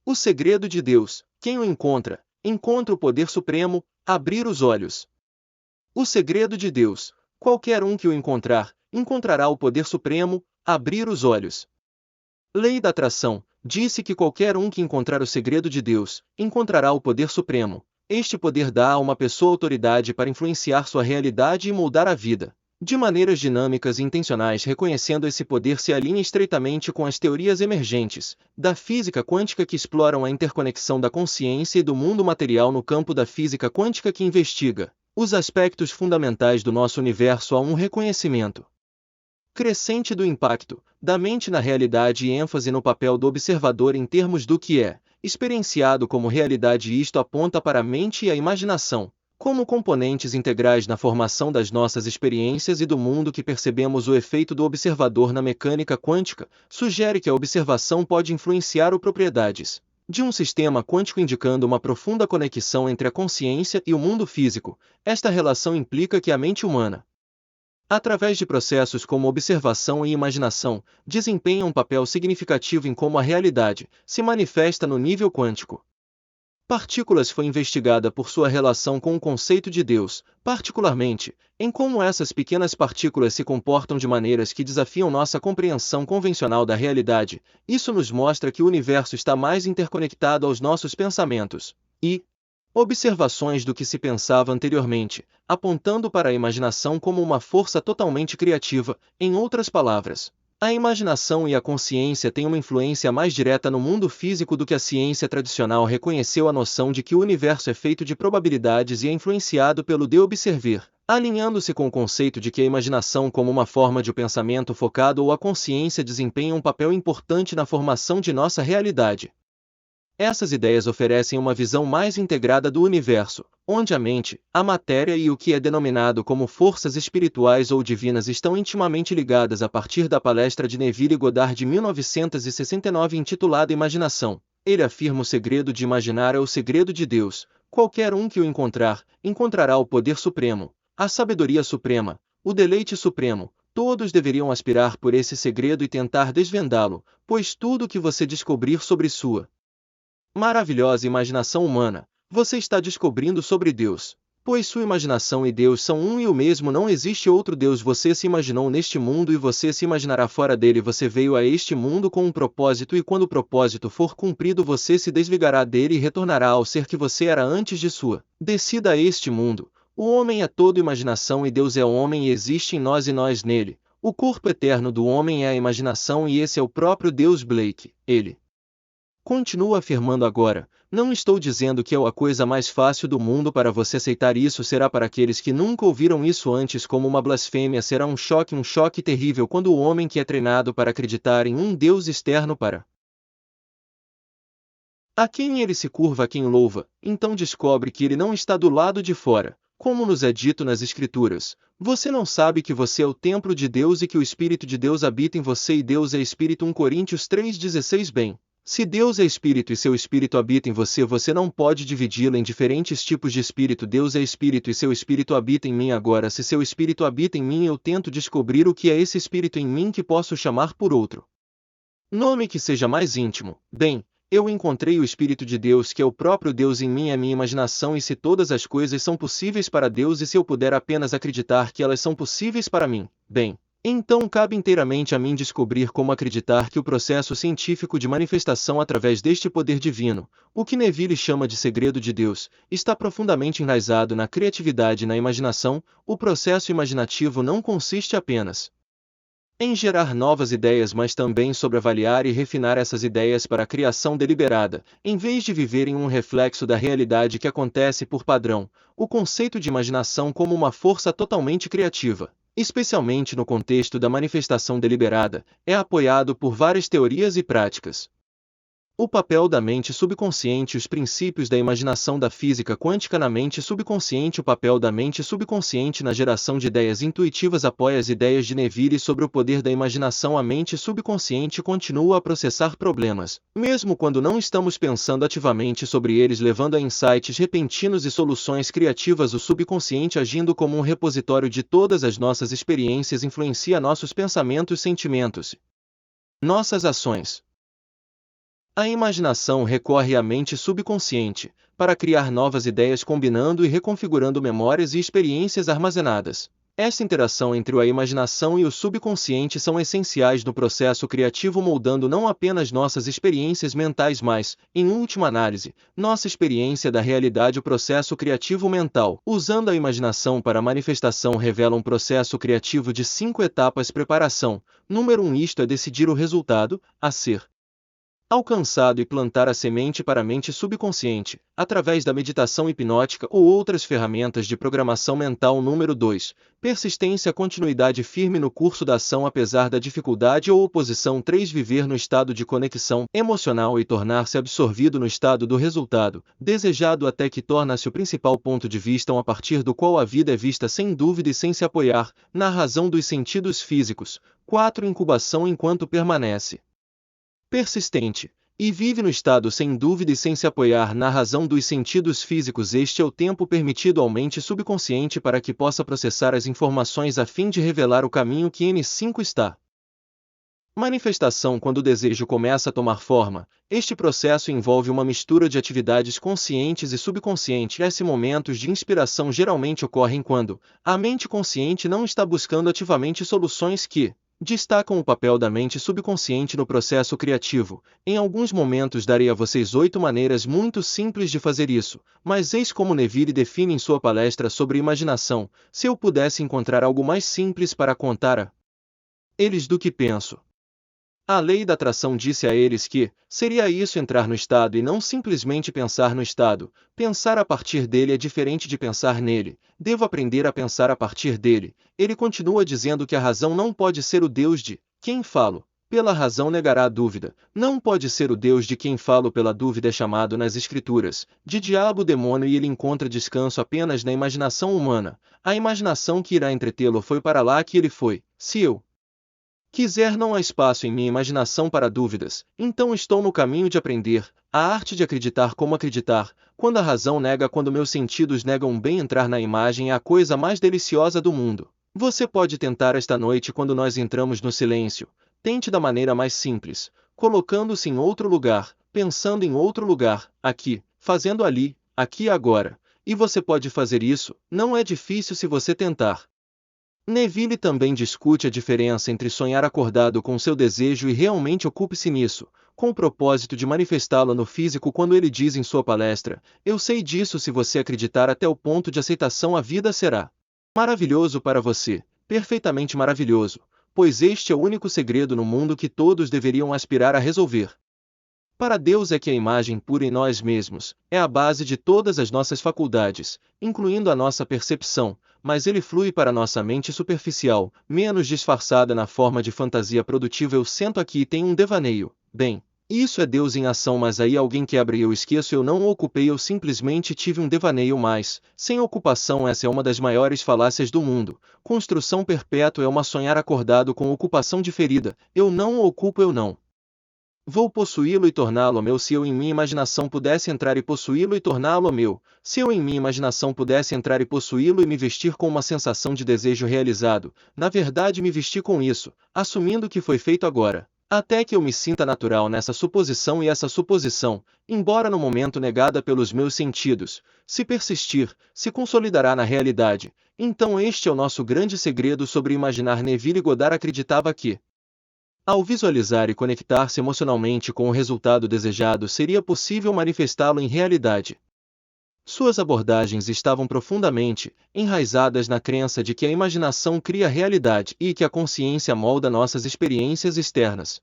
O segredo de Deus, quem o encontra, encontra o poder supremo, abrir os olhos. O segredo de Deus, qualquer um que o encontrar, encontrará o poder supremo, abrir os olhos. Lei da atração, disse que qualquer um que encontrar o segredo de Deus, encontrará o poder supremo. Este poder dá a uma pessoa autoridade para influenciar sua realidade e moldar a vida. De maneiras dinâmicas e intencionais, reconhecendo esse poder se alinha estreitamente com as teorias emergentes da física quântica que exploram a interconexão da consciência e do mundo material no campo da física quântica que investiga os aspectos fundamentais do nosso universo a um reconhecimento crescente do impacto da mente na realidade e ênfase no papel do observador em termos do que é experienciado como realidade. Isto aponta para a mente e a imaginação como componentes integrais na formação das nossas experiências e do mundo que percebemos. O efeito do observador na mecânica quântica sugere que a observação pode influenciar as propriedades de um sistema quântico, indicando uma profunda conexão entre a consciência e o mundo físico. Esta relação implica que a mente humana, através de processos como observação e imaginação, desempenha um papel significativo em como a realidade se manifesta no nível quântico. Partículas foi investigada por sua relação com o conceito de Deus, particularmente em como essas pequenas partículas se comportam de maneiras que desafiam nossa compreensão convencional da realidade. Isso nos mostra que o universo está mais interconectado aos nossos pensamentos e observações do que se pensava anteriormente, apontando para a imaginação como uma força totalmente criativa. Em outras palavras, a imaginação e a consciência têm uma influência mais direta no mundo físico do que a ciência tradicional reconheceu. A noção de que o universo é feito de probabilidades e é influenciado pelo de observer, alinhando-se com o conceito de que a imaginação como uma forma de pensamento focado ou a consciência desempenha um papel importante na formação de nossa realidade. Essas ideias oferecem uma visão mais integrada do universo, onde a mente, a matéria e o que é denominado como forças espirituais ou divinas estão intimamente ligadas. A partir da palestra de Neville Goddard de 1969 intitulada Imaginação, ele afirma: o segredo de imaginar é o segredo de Deus. Qualquer um que o encontrar, encontrará o poder supremo, a sabedoria suprema, o deleite supremo. Todos deveriam aspirar por esse segredo e tentar desvendá-lo, pois tudo o que você descobrir sobre sua maravilhosa imaginação humana, você está descobrindo sobre Deus, pois sua imaginação e Deus são um e o mesmo. Não existe outro Deus. Você se imaginou neste mundo e você se imaginará fora dele. Você veio a este mundo com um propósito e quando o propósito for cumprido você se desligará dele e retornará ao ser que você era antes de sua descida a este mundo. O homem é todo imaginação e Deus é o homem e existe em nós e nós nele. O corpo eterno do homem é a imaginação e esse é o próprio Deus. Blake, ele continua afirmando agora: não estou dizendo que é a coisa mais fácil do mundo para você aceitar isso. Será para aqueles que nunca ouviram isso antes como uma blasfêmia. Será um choque terrível quando o homem que é treinado para acreditar em um Deus externo para a quem ele se curva, a quem louva, então descobre que ele não está do lado de fora. Como nos é dito nas Escrituras, você não sabe que você é o templo de Deus e que o Espírito de Deus habita em você e Deus é Espírito. 1 Coríntios 3,16. Bem, se Deus é Espírito e seu Espírito habita em você, você não pode dividi-lo em diferentes tipos de Espírito. Deus é Espírito e seu Espírito habita em mim. Agora, se seu Espírito habita em mim, eu tento descobrir o que é esse Espírito em mim que posso chamar por outro nome que seja mais íntimo. Bem, eu encontrei o Espírito de Deus, que é o próprio Deus em mim, é minha imaginação. E se todas as coisas são possíveis para Deus e se eu puder apenas acreditar que elas são possíveis para mim, bem, então cabe inteiramente a mim descobrir como acreditar que o processo científico de manifestação através deste poder divino, o que Neville chama de segredo de Deus, está profundamente enraizado na criatividade e na imaginação. O processo imaginativo não consiste apenas em gerar novas ideias, mas também sobre avaliar e refinar essas ideias para a criação deliberada, em vez de viver em um reflexo da realidade que acontece por padrão. O conceito de imaginação como uma força totalmente criativa, especialmente no contexto da manifestação deliberada, é apoiado por várias teorias e práticas. O papel da mente subconsciente. Os princípios da imaginação da física quântica na mente subconsciente. O papel da mente subconsciente na geração de ideias intuitivas apoia as ideias de Neville sobre o poder da imaginação. A mente subconsciente continua a processar problemas, mesmo quando não estamos pensando ativamente sobre eles, levando a insights repentinos e soluções criativas. O subconsciente, agindo como um repositório de todas as nossas experiências, influencia nossos pensamentos, sentimentos, nossas ações. A imaginação recorre à mente subconsciente, para criar novas ideias combinando e reconfigurando memórias e experiências armazenadas. Essa interação entre a imaginação e o subconsciente são essenciais no processo criativo, moldando não apenas nossas experiências mentais, mas, em última análise, nossa experiência da realidade. O processo criativo mental, usando a imaginação para a manifestação, revela um processo criativo de 5 etapas. Preparação. Número 1. Isto é decidir o resultado, a ser alcançado, e plantar a semente para a mente subconsciente, através da meditação hipnótica ou outras ferramentas de programação mental. Número 2. Persistência, continuidade firme no curso da ação apesar da dificuldade ou oposição. 3. Viver no estado de conexão emocional e tornar-se absorvido no estado do resultado desejado até que torna-se o principal ponto de vista a partir do qual a vida é vista, sem dúvida e sem se apoiar na razão dos sentidos físicos. 4. Incubação, enquanto permanece persistente e vive no estado sem dúvida e sem se apoiar na razão dos sentidos físicos. Este é o tempo permitido à mente subconsciente para que possa processar as informações a fim de revelar o caminho que N5 está. Manifestação. Quando o desejo começa a tomar forma, este processo envolve uma mistura de atividades conscientes e subconscientes. Esses momentos de inspiração geralmente ocorrem quando a mente consciente não está buscando ativamente soluções que destacam o papel da mente subconsciente no processo criativo. Em alguns momentos darei a vocês 8 maneiras muito simples de fazer isso, mas eis como Neville define em sua palestra sobre imaginação: se eu pudesse encontrar algo mais simples para contar a eles do que penso. A lei da atração disse a eles que seria isso, entrar no estado e não simplesmente pensar no estado. Pensar a partir dele é diferente de pensar nele. Devo aprender a pensar a partir dele. Ele continua dizendo que a razão não pode ser o Deus de quem falo. Pela razão negará a dúvida. Não pode ser o Deus de quem falo. Pela dúvida é chamado nas Escrituras de diabo, demônio, e ele encontra descanso apenas na imaginação humana. A imaginação que irá entretê-lo foi para lá que ele foi. Se eu quiser, não há espaço em minha imaginação para dúvidas, então estou no caminho de aprender a arte de acreditar. Como acreditar? Quando a razão nega, quando meus sentidos negam, bem, entrar na imagem é a coisa mais deliciosa do mundo. Você pode tentar esta noite. Quando nós entramos no silêncio, tente da maneira mais simples, colocando-se em outro lugar, pensando em outro lugar, aqui, fazendo ali, aqui e agora. E você pode fazer isso, não é difícil se você tentar. Neville também discute a diferença entre sonhar acordado com seu desejo e realmente ocupe-se nisso, com o propósito de manifestá-lo no físico. Quando ele diz em sua palestra: eu sei disso, se você acreditar até o ponto de aceitação, a vida será maravilhoso para você, perfeitamente maravilhoso, pois este é o único segredo no mundo que todos deveriam aspirar a resolver. Para Deus é que a imagem pura em nós mesmos é a base de todas as nossas faculdades, incluindo a nossa percepção, mas ele flui para nossa mente superficial, menos disfarçada na forma de fantasia produtiva. Eu sento aqui e tenho um devaneio. Bem, isso é Deus em ação, mas aí alguém quebra e eu esqueço. Eu não o ocupei, eu simplesmente tive um devaneio. Mas, sem ocupação, essa é uma das maiores falácias do mundo. Construção perpétua é uma sonhar acordado com ocupação diferida. Eu não o ocupo, eu não vou possuí-lo e torná-lo meu. Se eu em minha imaginação pudesse entrar e possuí-lo e torná-lo meu, se eu em minha imaginação pudesse entrar e possuí-lo e me vestir com uma sensação de desejo realizado, na verdade me vesti com isso, assumindo que foi feito agora. Até que eu me sinta natural nessa suposição, e essa suposição, embora no momento negada pelos meus sentidos, se persistir, se consolidará na realidade. Então este é o nosso grande segredo sobre imaginar. Neville Goddard acreditava que, ao visualizar e conectar-se emocionalmente com o resultado desejado, seria possível manifestá-lo em realidade. Suas abordagens estavam profundamente enraizadas na crença de que a imaginação cria realidade e que a consciência molda nossas experiências externas.